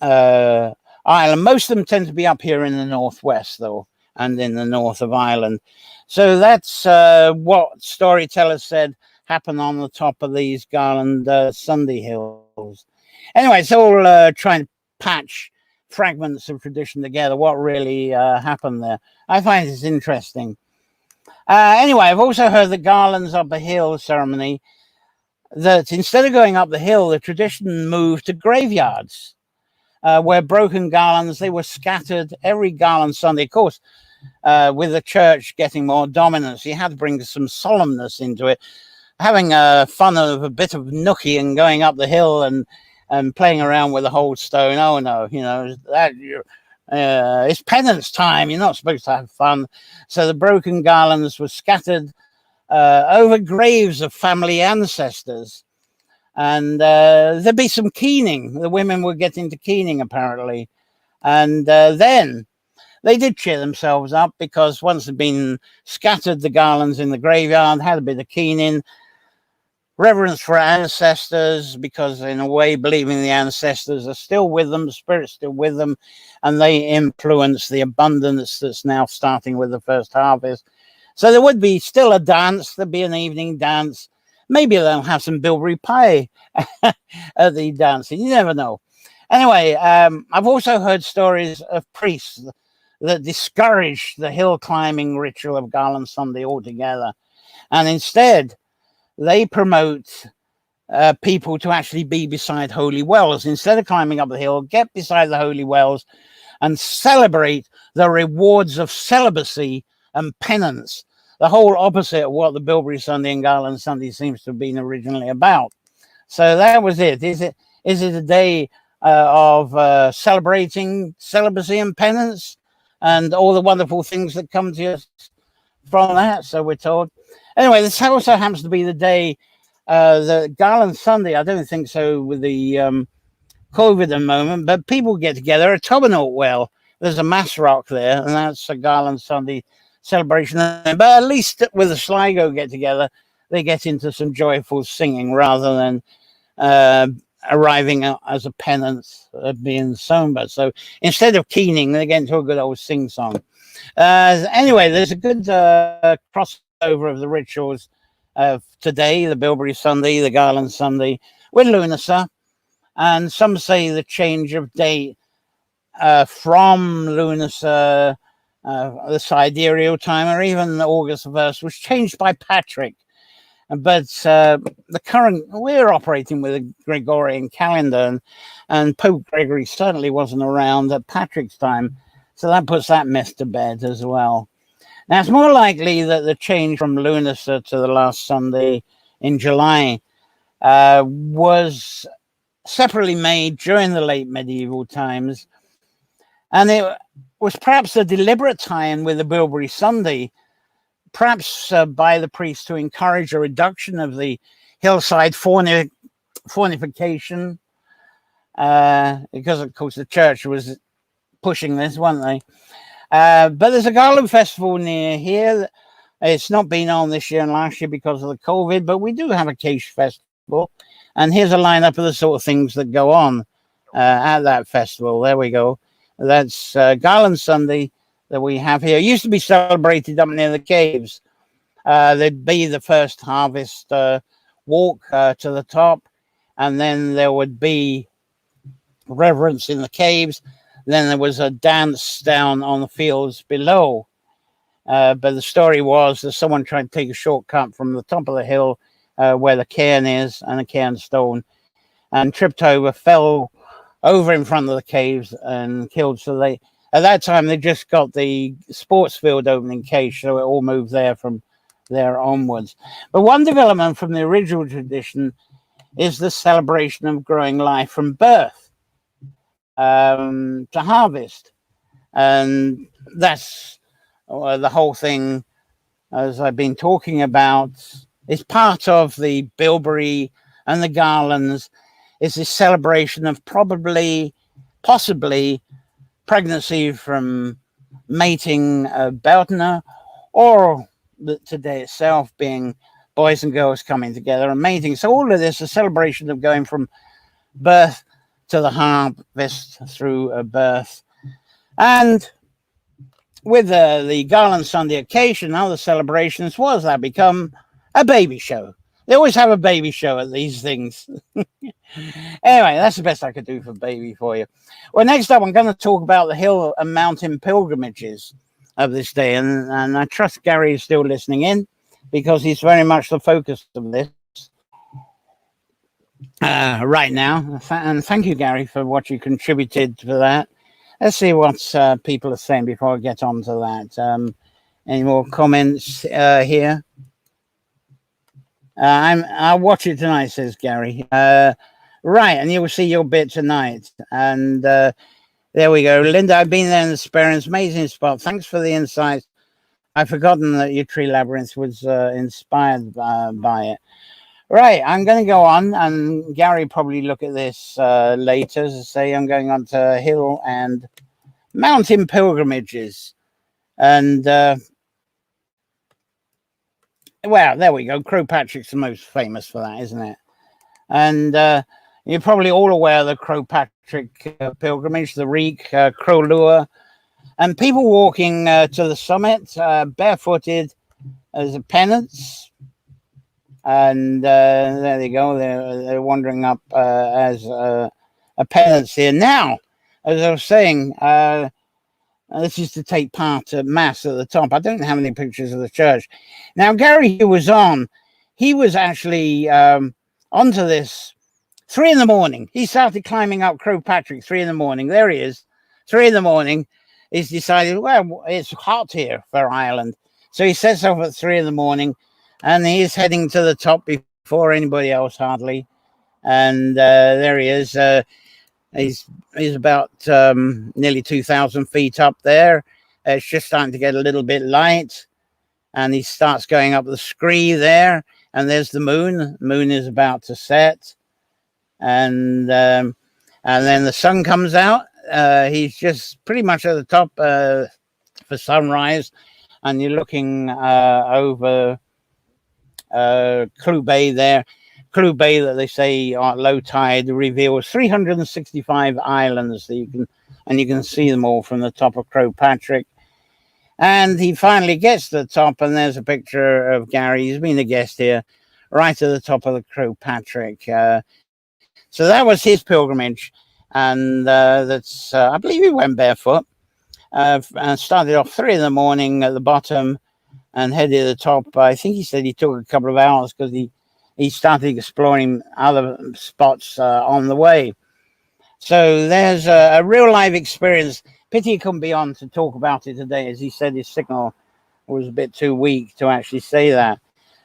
Ireland. Most of them tend to be up here in the northwest, though, and in the north of Ireland. So that's what storytellers said happened on the top of these Garland Sunday hills. Anyway, it's all trying to patch fragments of tradition together, what really happened there. I find this interesting. Anyway, I've also heard the Garlands up a hill ceremony, that instead of going up the hill, the tradition moved to graveyards where broken garlands, they were scattered every Garland Sunday. Of course, with the church getting more dominance, you had to bring some solemnness into it. Having fun of a bit of nookie and going up the hill and playing around with a whole stone. Oh no, that it's penance time. You're not supposed to have fun. So the broken garlands were scattered over graves of family ancestors, and there'd be some keening. The women would get into keening apparently, and then they did cheer themselves up, because once they'd been scattered, the garlands in the graveyard, had a bit of keening, reverence for ancestors, because in a way believing the ancestors are still with them, the spirit's still with them, and they influence the abundance that's now starting with the first harvest. So there would be still a dance. There'd be an evening dance. Maybe they'll have some bilberry pie at the dancing. You never know. Anyway, I've also heard stories of priests that discourage the hill climbing ritual of Garland Sunday altogether, and instead they promote people to actually be beside holy wells. Instead of climbing up the hill, get beside the holy wells and celebrate the rewards of celibacy and penance. The whole opposite of what the Bilberry Sunday and Garland Sunday seems to have been originally about. So that was it. Is it a day of celebrating celibacy and penance and all the wonderful things that come to us from that? So we're told. Anyway, this also happens to be the day, the Garland Sunday. I don't think so with the COVID at the moment, but people get together at Tobernaut Well. There's a mass rock there, and that's a Garland Sunday celebration. But at least with the Sligo get together, they get into some joyful singing rather than arriving as a penance of being somber. So instead of keening, they get into a good old sing song. Anyway, there's a good crossover of the rituals of today, the Bilberry Sunday, the Garland Sunday, with Lunasadh. And some say the change of date from Lunasadh, the sidereal time, or even August 1st, was changed by Patrick. But the current, we're operating with a Gregorian calendar, and Pope Gregory certainly wasn't around at Patrick's time. So that puts that myth to bed as well. Now, it's more likely that the change from Lunasadh to the last Sunday in July was separately made during the late medieval times. And it was perhaps a deliberate tie-in with the Bilberry Sunday, perhaps by the priest to encourage a reduction of the hillside fornication, because, of course, the church was pushing this, weren't they? But there's a Garland festival near here. It's not been on this year and last year because of the COVID, but we do have a Quiche festival. And here's a lineup of the sort of things that go on at that festival. There we go. That's Garland Sunday that we have here. It used to be celebrated up near the caves. There'd be the first harvest walk to the top, and then there would be reverence in the caves. Then there was a dance down on the fields below. But the story was that someone tried to take a shortcut from the top of the hill where the cairn is and a cairn stone, and tripped over, fell over in front of the caves and killed. So they, at that time, they just got the sports field open in Quiche, so it all moved there from there onwards. But one development from the original tradition is the celebration of growing life from birth to harvest. And that's the whole thing, as I've been talking about, is part of the Bilberry and the Garlands, is this celebration of possibly pregnancy from mating Beltner, or today itself being boys and girls coming together and mating. So all of this, a celebration of going from birth to the harvest through a birth. And with the Garland Sunday occasion, other celebrations, what does that become? A baby show. They always have a baby show at these things. Anyway, that's the best I could do for baby for you. Well, next up, I'm going to talk about the hill and mountain pilgrimages of this day. And I trust Gary is still listening in, because he's very much the focus of this right now. And thank you, Gary, for what you contributed to that. Let's see what people are saying before I get on to that. Any more comments here? I'll watch it tonight, says Gary. Right, and you will see your bit tonight. And there we go. Linda, I've been there in the Spare. It's an amazing spot. Thanks for the insights. I've forgotten that your tree labyrinth was inspired by it. Right, I'm going to go on, and Gary probably look at this later. As I say, I'm going on to hill and mountain pilgrimages. And, well, there we go. Croagh Patrick's the most famous for that, isn't it? And you're probably all aware of the Croagh Patrick pilgrimage, the Reek, Croagh Lure, and people walking to the summit barefooted as a penance. And there they go. They're wandering up as a penance here. Now, as I was saying, this is to take part at Mass at the top. I don't have any pictures of the church. Now, Gary, who was on, he was actually onto this 3 a.m. He started climbing up Croagh Patrick 3 a.m. There he is, 3 a.m. He's decided, well, it's hot here for Ireland. So he sets off at 3 a.m. and he's heading to the top before anybody else, hardly. And there he is. He's about nearly 2,000 feet up there. It's just starting to get a little bit light. And he starts going up the scree there. And there's the moon. The moon is about to set. And then the sun comes out. He's just pretty much at the top for sunrise. And you're looking over Clew Bay there. Clew Bay, that they say at low tide, reveals 365 islands that you can see them all from the top of Croagh Patrick. And he finally gets to the top, and there's a picture of Gary. He's been a guest here, right at the top of the Croagh Patrick. So that was his pilgrimage, and that's I believe he went barefoot. And started off 3 a.m. at the bottom, and headed to the top. I think he said he took a couple of hours because he started exploring other spots on the way. So there's a real live experience. Pity he couldn't be on to talk about it today, as he said his signal was a bit too weak to actually say that.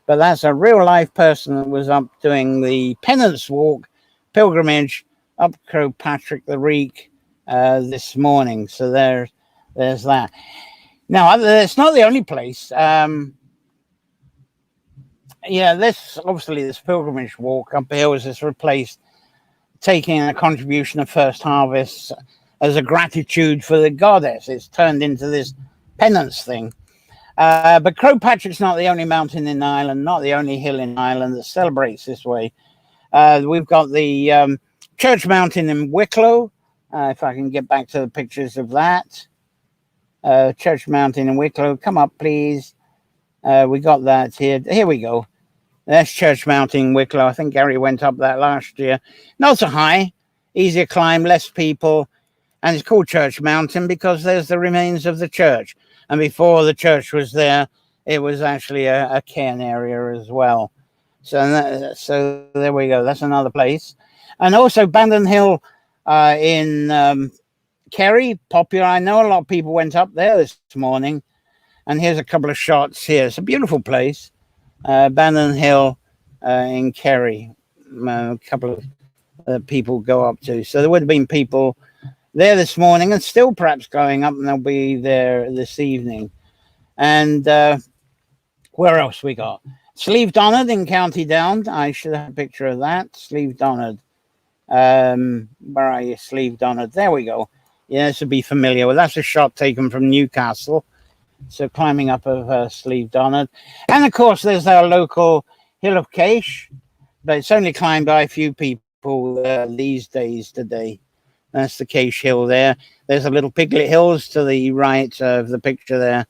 But that's a real life person that was up doing the penance walk, pilgrimage up Croagh Patrick the Reek this morning. So there's that. Now, it's not the only place. This pilgrimage walk up the hills has replaced taking a contribution of first harvest as a gratitude for the goddess. It's turned into this penance thing. But Croagh Patrick's not the only mountain in Ireland, not the only hill in Ireland that celebrates this way. We've got the Church Mountain in Wicklow, if I can get back to the pictures of that. Church Mountain in Wicklow, come up, please. We got that here. Here we go. That's Church Mountain, Wicklow. I think Gary went up that last year. Not so high, easier climb, less people. And it's called Church Mountain because there's the remains of the church. And before the church was there, it was actually a cairn area as well. So there we go. That's another place. And also Bandon Hill in Kerry, popular. I know a lot of people went up there this morning. And here's a couple of shots here. It's a beautiful place. Bandon Hill in Kerry. A couple of people go up to. So there would have been people there this morning and still perhaps going up, and they'll be there this evening. And where else we got? Slieve Donard in County Down. I should have a picture of that. Slieve Donard. Where are you, Slieve Donard? There we go. Yeah, this would be familiar. Well, that's a shot taken from Newcastle. So climbing up of Slieve Donard. And of course, there's our local Hill of Caish, but it's only climbed by a few people. people these days today. That's the Cache Hill there. There's a little Piglet Hills to the right of the picture there.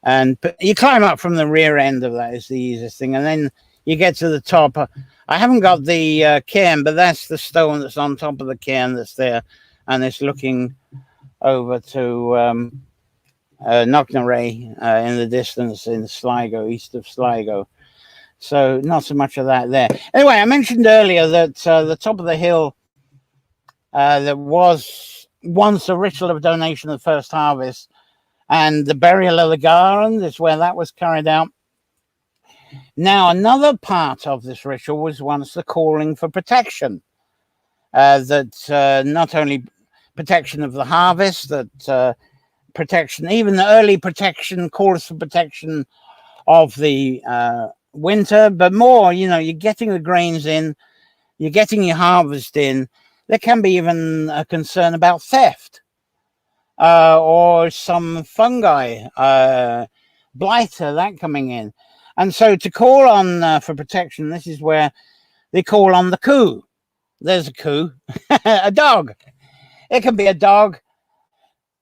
And you climb up from the rear end of that is the easiest thing. And then you get to the top. I haven't got the cairn, but that's the stone that's on top of the cairn that's there. And it's looking over to Knocknarea in the distance in Sligo, east of Sligo. So not so much of that there. Anyway, I mentioned earlier that the top of the hill there was once a ritual of donation of the first harvest, and the burial of the Garland is where that was carried out. Now, another part of this ritual was once the calling for protection, that not only protection of the harvest, that protection, even the early protection, calls for protection of the winter, but more, you know, you're getting the grains in, you're getting your harvest in. There can be even a concern about theft or some fungi, blighter, that coming in. And so to call on for protection, this is where they call on the coo. There's a coo, a dog. It can be a dog,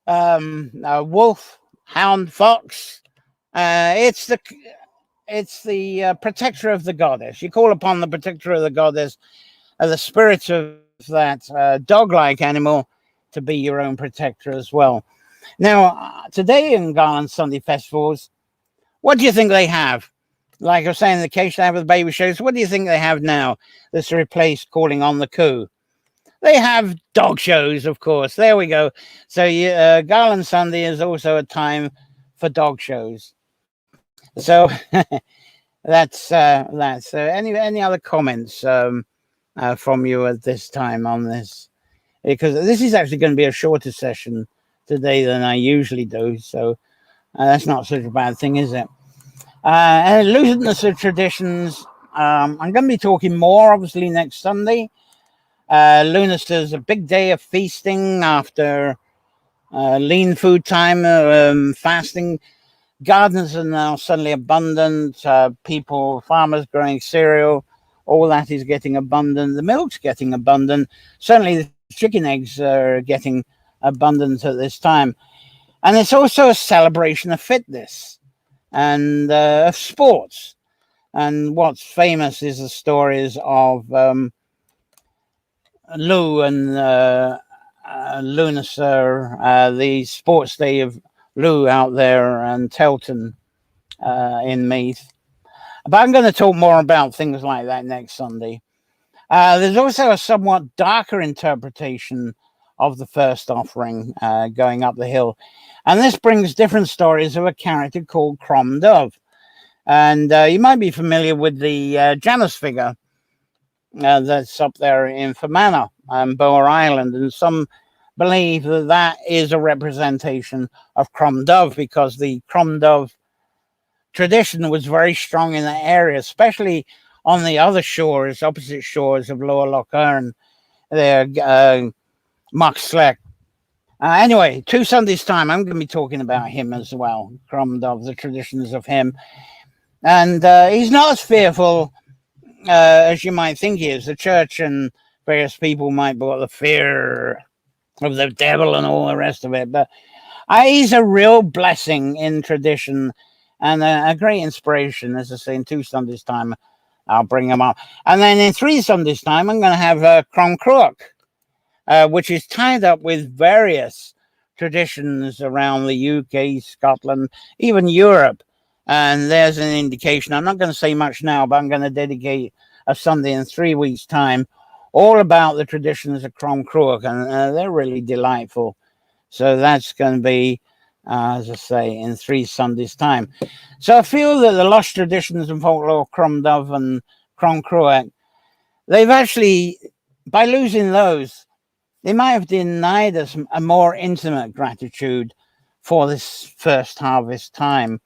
a wolf, hound, fox. It's the protector of the goddess. You call upon the protector of the goddess, the spirit of that dog-like animal, to be your own protector as well. Now, today in Garland Sunday festivals, what do you think they have? Like I was saying, the Cache, they have the baby shows. What do you think they have now that's replaced calling on the coo? They have dog shows, of course. There we go. So Garland Sunday is also a time for dog shows. So that's any other comments from you at this time on this? Because this is actually going to be a shorter session today than I usually do. So that's not such a bad thing, is it? And looseness of traditions. I'm going to be talking more, obviously, next Sunday. Lunasadh is a big day of feasting after lean food time, fasting. Gardens are now suddenly abundant. Farmers growing cereal, all that is getting abundant. The milk's getting abundant. Certainly the chicken eggs are getting abundant at this time. And it's also a celebration of fitness and of sports. And what's famous is the stories of Lou and Lunasadh, the sports day of Lou out there and Telton in Meath. But I'm going to talk more about things like that next Sunday. There's also a somewhat darker interpretation of the first offering going up the hill. And this brings different stories of a character called Krom Dove. And you might be familiar with the Janus figure that's up there in Fermanagh and Boer Island. And some believe that that is a representation of Krom Dove, because the Krom Dove tradition was very strong in that area, especially on the other shores, opposite shores of Lower Loch Earn, there, Moxlech. Anyway, 2 Sundays' time, I'm going to be talking about him as well, Krom Dove, the traditions of him. And he's not as fearful as you might think he is. The church and various people might be the fear of the devil and all the rest of it. But he's a real blessing in tradition and a great inspiration. As I say, in 2 Sundays' time, I'll bring him up. And then in 3 Sundays' time, I'm going to have Crom Crook, which is tied up with various traditions around the UK, Scotland, even Europe. And there's an indication. I'm not going to say much now, but I'm going to dedicate a Sunday in 3 weeks' time all about the traditions of Crom Crook, and they're really delightful. So that's going to be, as I say, in 3 Sundays' time. So I feel that the lost traditions and folklore of Crom Dove and Crom Crook, they've actually, by losing those, they might have denied us a more intimate gratitude for this first harvest time.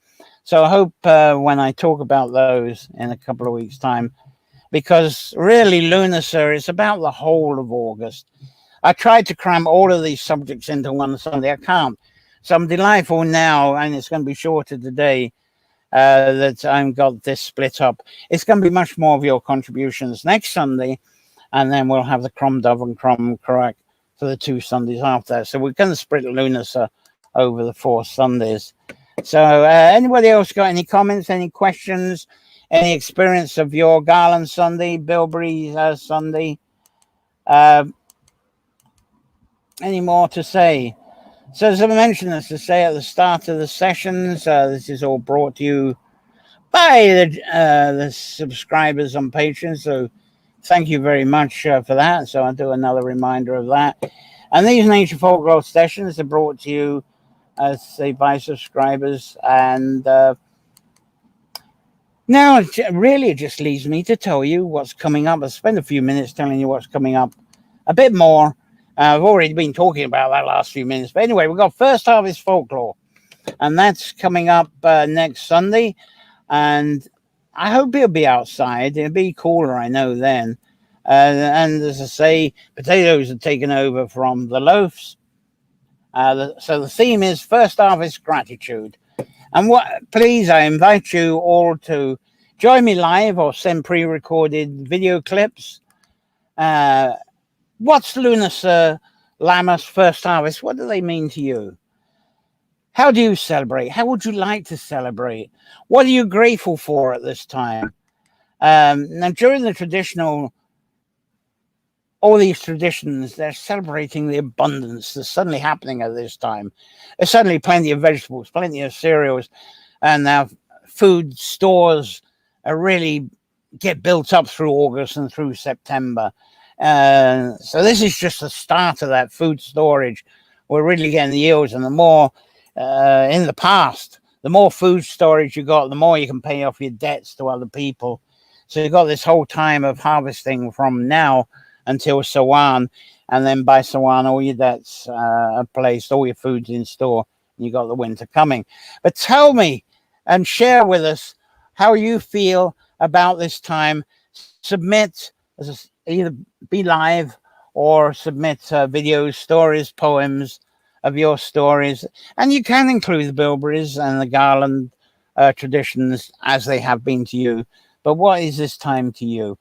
So I hope when I talk about those in a couple of weeks' time, because really Lunasadh is about the whole of August. I tried to cram all of these subjects into one Sunday. I can't. So I'm delightful now, and it's going to be shorter today, that I've got this split up. It's going to be much more of your contributions next Sunday. and then we'll have the Krom Dove and Krom Cruach for the 2 Sundays after that. So we're going to split Lunasadh over the 4 Sundays. So anybody else got any comments, any questions, any experience of your Garland Sunday, Bilberry Sunday? Any more to say? So as I mentioned, as to say at the start of the sessions, this is all brought to you by the subscribers on Patreon. So thank you very much for that. So I'll do another reminder of that. And these Nature Folklore sessions are brought to you, as say, by subscribers. And now it really just leaves me to tell you what's coming up. I'll spend a few minutes telling you what's coming up a bit more. I've already been talking about that last few minutes. But anyway, we've got First Harvest Folklore, and that's coming up next Sunday. And I hope it'll be outside. It'll be cooler, I know, then. And as I say, potatoes are taken over from the loaves. So the theme is First Harvest Gratitude. And please, I invite you all to join me live or send pre-recorded video clips. What's Lunasadh Lammas First Harvest? What do they mean to you? How do you celebrate? How would you like to celebrate? What are you grateful for at this time? Now, during the traditional, all these traditions, they're celebrating the abundance that's suddenly happening at this time. There's suddenly plenty of vegetables, plenty of cereals, and now food stores are really get built up through August and through September. So this is just the start of that food storage. We're really getting the yields, and the more in the past, the more food storage you got, the more you can pay off your debts to other people. So you've got this whole time of harvesting from now until Sawan, and then by Sawan all your debts are placed, all your food's in store, and you got the winter coming. But tell me and share with us how you feel about this time. Submit, either be live or submit videos, stories, poems of your stories, and you can include the Bilberries and the Garland traditions as they have been to you. But what is this time to you?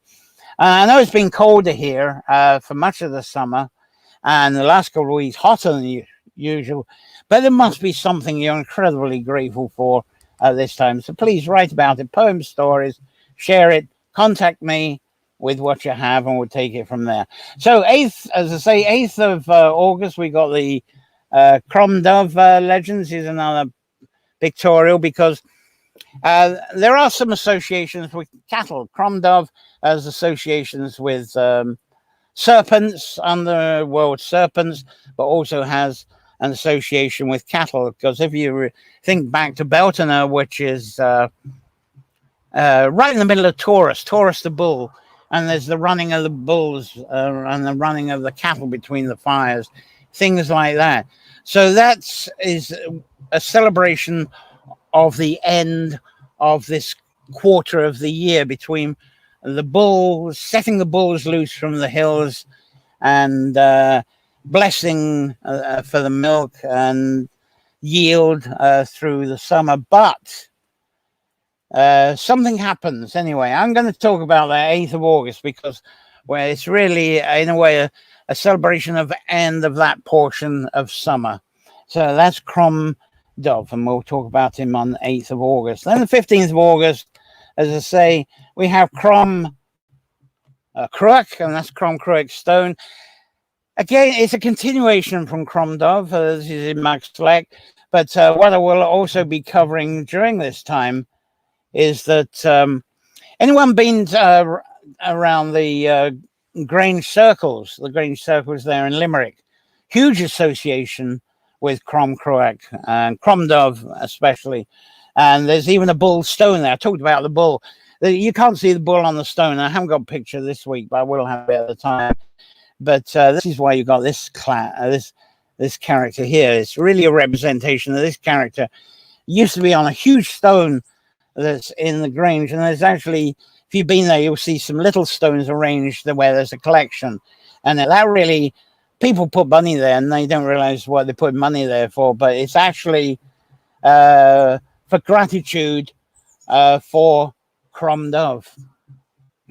I know it's been colder here for much of the summer, and the last couple of weeks hotter than usual, but there must be something you're incredibly grateful for at this time. So please write about it, poems, stories, share it, contact me with what you have, and we'll take it from there. So 8th, as I say, 8th of August, we got the Krom Dove Legends. Is another pictorial, because there are some associations with cattle. Krom Dove has associations with serpents, underworld serpents, but also has an association with cattle. Because if you think back to Beltana, which is right in the middle of Taurus the bull, and there's the running of the bulls and the running of the cattle between the fires, things like that. So that is a celebration of the end of this quarter of the year, between the bulls, setting the bulls loose from the hills, and blessing for the milk and yield through the summer. But something happens anyway. I'm going to talk about the 8th of August, because where it's really, in a way, a celebration of the end of that portion of summer. So that's Krom Dove, and we'll talk about him on the 8th of August. Then the 15th of August, as I say, we have Krom Cruach, and that's Krom Cruach stone. Again, it's a continuation from Krom Dove. This is in Max Fleck. But what I will also be covering during this time is that anyone been around the Grange Circles, there in Limerick, huge association with Krom Cruach and Krom Dove especially. And there's even a bull stone there. I talked about the bull. You can't see the bull on the stone. I haven't got a picture this week, but I will have it at the time. But this is why you got this this character here. It's really a representation of this character. It used to be on a huge stone that's in the Grange, and there's actually, if you've been there, you'll see some little stones arranged where there's a collection. And that really, people put money there and they don't realize what they put money there for, but it's actually for gratitude for Krom Dove.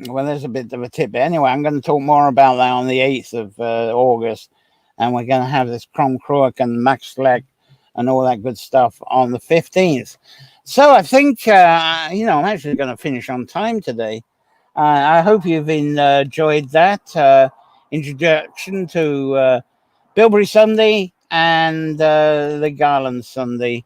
Well, there's a bit of a tip. Anyway, I'm going to talk more about that on the 8th of August. And we're going to have this Krom Dove and Max Fleck and all that good stuff on the 15th. So I think, I'm actually going to finish on time today. I hope you've enjoyed that introduction to Bilberry Sunday and the Garland Sunday.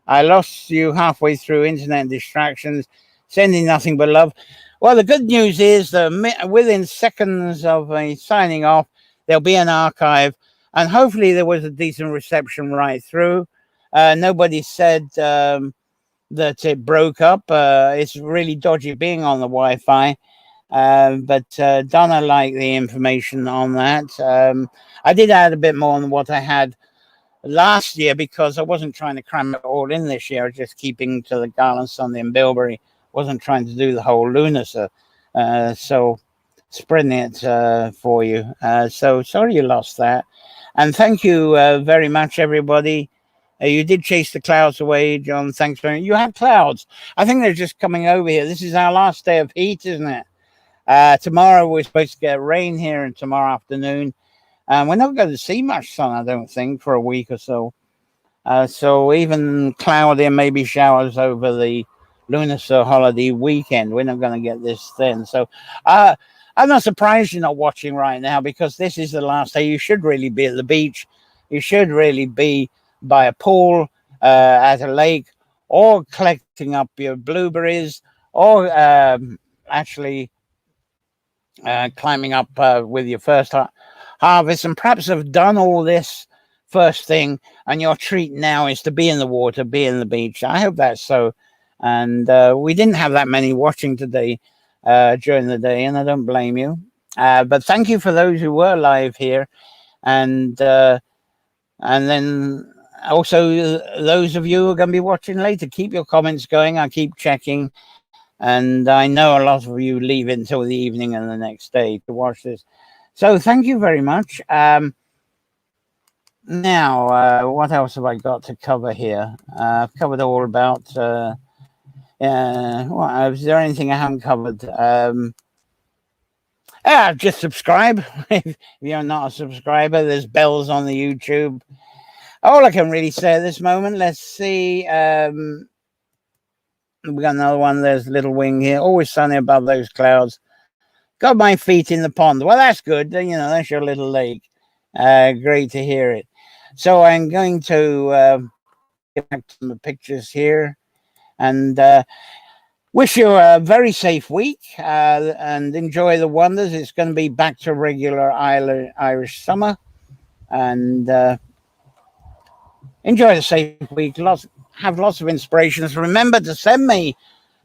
I lost you halfway through internet distractions, sending nothing but love. Well, the good news is that within seconds of signing off, there'll be an archive, and hopefully there was a decent reception right through. Nobody said that it broke up. It's really dodgy being on the Wi-Fi. But Donna liked the information on that. I did add a bit more than what I had last year because I wasn't trying to cram it all in this year. I was just keeping to the Garland Sunday and Bilberry. Wasn't trying to do the whole Lunasadh. So spreading it for you. So sorry you lost that. And thank you very much, everybody. You did chase the clouds away, John. Thanks very much. You have clouds. I think they're just coming over here. This is our last day of heat, isn't it? Tomorrow we're supposed to get rain here and tomorrow afternoon. We're not going to see much sun, I don't think, for a week or so. So even cloudy and maybe showers over the Lunasadh holiday weekend. We're not going to get this then. So I'm not surprised you're not watching right now because this is the last day. You should really be at the beach. You should really be by a pool, at a lake, or collecting up your blueberries, or actually climbing up with your first harvest, and perhaps have done all this first thing, and your treat now is to be in the water, be in the beach. I hope that's so. And we didn't have that many watching today during the day, and I don't blame you. But thank you for those who were live here, and then also those of you who are going to be watching later. Keep your comments going. I keep checking. And I know a lot of you leave until the evening and the next day to watch this. So thank you very much. Now, what else have I got to cover here? I've covered all about... is there anything I haven't covered? Just subscribe. If you're not a subscriber, there's bells on the YouTube. All I can really say at this moment, let's see... we got another one. There's Little Wing here. Always sunny above those clouds. Got my feet in the pond. Well, that's good. That's your little lake. Great to hear it. So I'm going to get back to the pictures here and wish you a very safe week and enjoy the wonders. It's going to be back to regular Irish summer. And enjoy the safe week. Have lots of inspirations. Remember to send me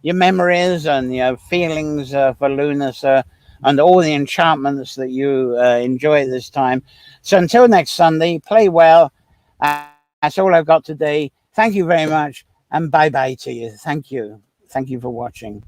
your memories and your feelings for Lunasadh and all the enchantments that you enjoy at this time. So until next Sunday, play well. That's all I've got today. Thank you very much, and bye-bye to you. Thank you. Thank you for watching.